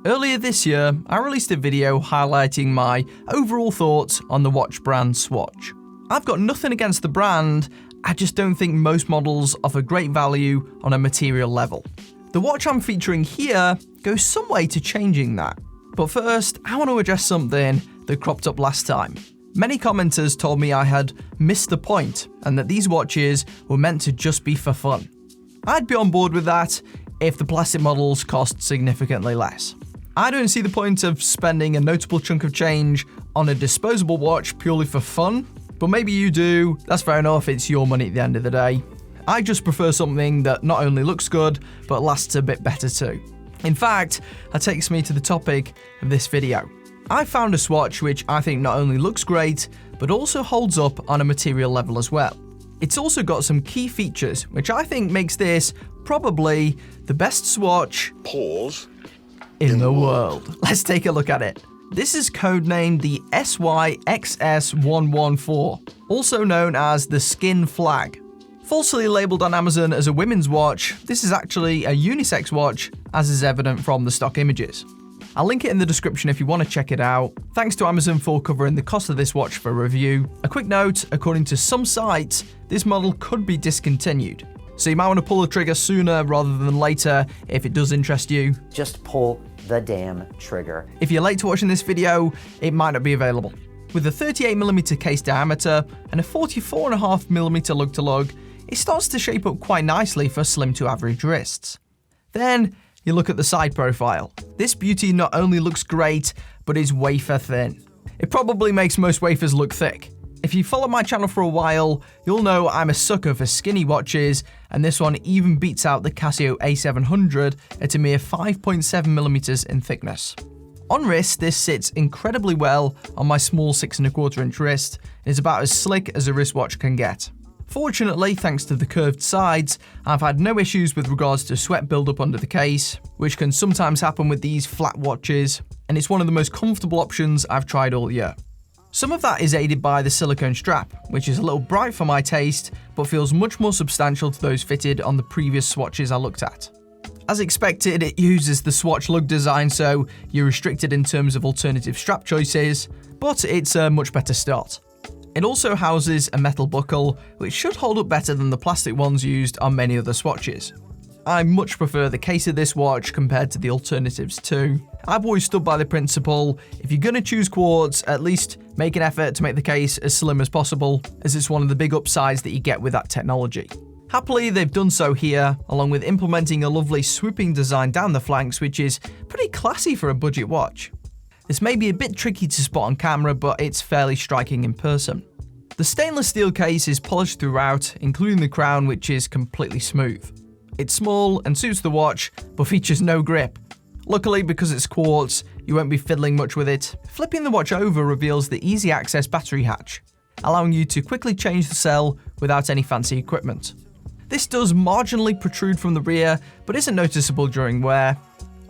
Earlier this year, I released a video highlighting my overall thoughts on the watch brand Swatch. I've got nothing against the brand, I just don't think most models offer great value on a material level. The watch I'm featuring here goes some way to changing that. But first, I want to address something that cropped up last time. Many commenters told me I had missed the point and that these watches were meant to just be for fun. I'd be on board with that if the plastic models cost significantly less. I don't see the point of spending a notable chunk of change on a disposable watch purely for fun, but maybe you do. That's fair enough, it's your money at the end of the day. I just prefer something that not only looks good, but lasts a bit better too. In fact, that takes me to the topic of this video. I found a Swatch which I think not only looks great, but also holds up on a material level as well. It's also got some key features, which I think makes this probably the best Swatch in the world. Let's take a look at it. This is codenamed the SYXS114, also known as the Skinflag. Falsely labelled on Amazon as a women's watch, this is actually a unisex watch, as is evident from the stock images. I'll link it in the description if you want to check it out. Thanks to Amazon for covering the cost of this watch for review. A quick note, according to some sites, this model could be discontinued. So you might want to pull the trigger sooner rather than later if it does interest you. Just pull the damn trigger. If you're late to watching this video, it might not be available. With a 38mm case diameter and a 44.5mm lug-to-lug, it starts to shape up quite nicely for slim to average wrists. Then you look at the side profile. This beauty not only looks great, but is wafer thin. It probably makes most wafers look thick. If you follow my channel for a while, you'll know I'm a sucker for skinny watches, and this one even beats out the Casio A700 at a mere 5.7mm in thickness. On wrist, this sits incredibly well on my small 6.25-inch wrist, and is about as slick as a wristwatch can get. Fortunately, thanks to the curved sides, I've had no issues with regards to sweat buildup under the case, which can sometimes happen with these flat watches, and it's one of the most comfortable options I've tried all year. Some of that is aided by the silicone strap, which is a little bright for my taste, but feels much more substantial to those fitted on the previous Swatches I looked at. As expected, it uses the Swatch lug design, so you're restricted in terms of alternative strap choices, but it's a much better start. It also houses a metal buckle, which should hold up better than the plastic ones used on many other Swatches. I much prefer the case of this watch compared to the alternatives too. I've always stood by the principle, if you're gonna choose Quartz, at least make an effort to make the case as slim as possible, as it's one of the big upsides that you get with that technology. Happily, they've done so here, along with implementing a lovely swooping design down the flanks, which is pretty classy for a budget watch. This may be a bit tricky to spot on camera, but it's fairly striking in person. The stainless steel case is polished throughout, including the crown, which is completely smooth. It's small and suits the watch, but features no grip. Luckily, because it's Quartz, you won't be fiddling much with it. Flipping the watch over reveals the easy access battery hatch, allowing you to quickly change the cell without any fancy equipment. This does marginally protrude from the rear, but isn't noticeable during wear.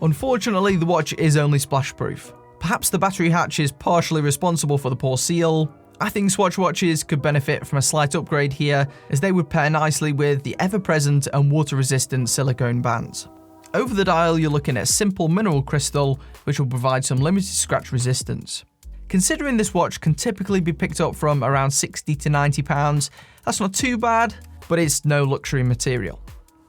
Unfortunately, the watch is only splash-proof. Perhaps the battery hatch is partially responsible for the poor seal. I think Swatch watches could benefit from a slight upgrade here, as they would pair nicely with the ever-present and water-resistant silicone bands. Over the dial, you're looking at simple mineral crystal, which will provide some limited scratch resistance. Considering this watch can typically be picked up from around £60 to £90, that's not too bad, but it's no luxury material.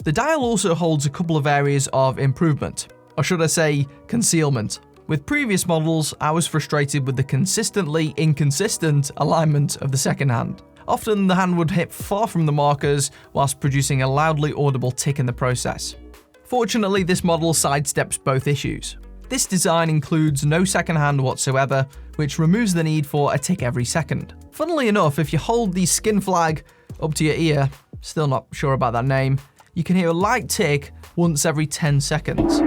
The dial also holds a couple of areas of improvement, or should I say, concealment. With previous models, I was frustrated with the consistently inconsistent alignment of the second hand. Often the hand would hit far from the markers whilst producing a loudly audible tick in the process. Fortunately, this model sidesteps both issues. This design includes no second hand whatsoever, which removes the need for a tick every second. Funnily enough, if you hold the Skinflag up to your ear, still not sure about that name, you can hear a light tick once every 10 seconds.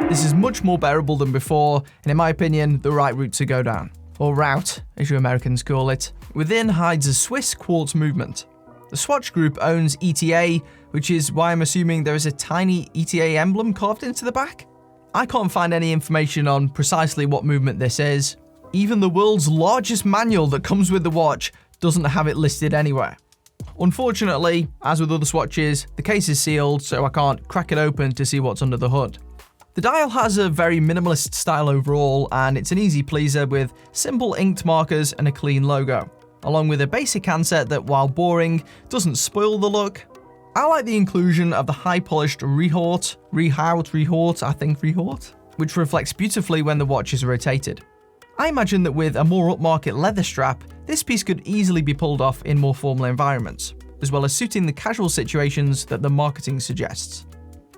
This is much more bearable than before, and in my opinion, the right route to go down. Or route, as you Americans call it. Within hides a Swiss quartz movement. The Swatch Group owns ETA, which is why I'm assuming there is a tiny ETA emblem carved into the back. I can't find any information on precisely what movement this is. Even the world's largest manual that comes with the watch doesn't have it listed anywhere. Unfortunately, as with other Swatches, the case is sealed, so I can't crack it open to see what's under the hood. The dial has a very minimalist style overall, and it's an easy pleaser with simple inked markers and a clean logo, along with a basic handset that, while boring, doesn't spoil the look. I like the inclusion of the high-polished rehaut, which reflects beautifully when the watch is rotated. I imagine that with a more upmarket leather strap, this piece could easily be pulled off in more formal environments, as well as suiting the casual situations that the marketing suggests.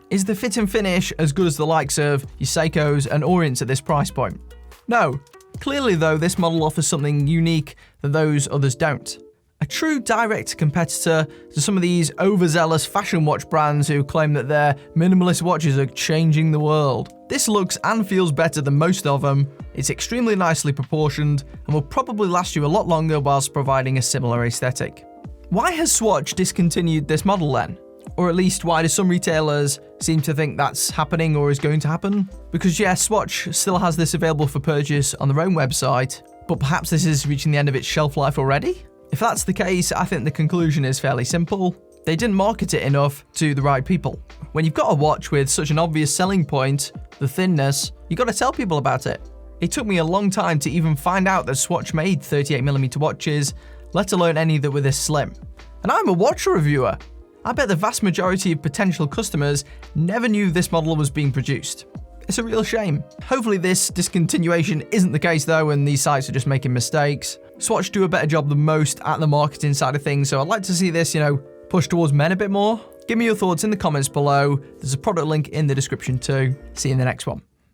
Is the fit and finish as good as the likes of your Seikos and Orients at this price point? No. Clearly though, this model offers something unique that those others don't. A true direct competitor to some of these overzealous fashion watch brands who claim that their minimalist watches are changing the world. This looks and feels better than most of them, it's extremely nicely proportioned, and will probably last you a lot longer whilst providing a similar aesthetic. Why has Swatch discontinued this model then? Or at least why do some retailers seem to think that's happening or is going to happen? Because yes, Swatch still has this available for purchase on their own website, but perhaps this is reaching the end of its shelf life already? If that's the case, I think the conclusion is fairly simple. They didn't market it enough to the right people. When you've got a watch with such an obvious selling point, the thinness, you got to tell people about it. It took me a long time to even find out that Swatch made 38mm watches, let alone any that were this slim. And I'm a watch reviewer. I bet the vast majority of potential customers never knew this model was being produced. It's a real shame. Hopefully this discontinuation isn't the case though, and these sites are just making mistakes. Swatch do a better job than most at the marketing side of things, so I'd like to see this, push towards men a bit more. Give me your thoughts in the comments below. There's a product link in the description too. See you in the next one.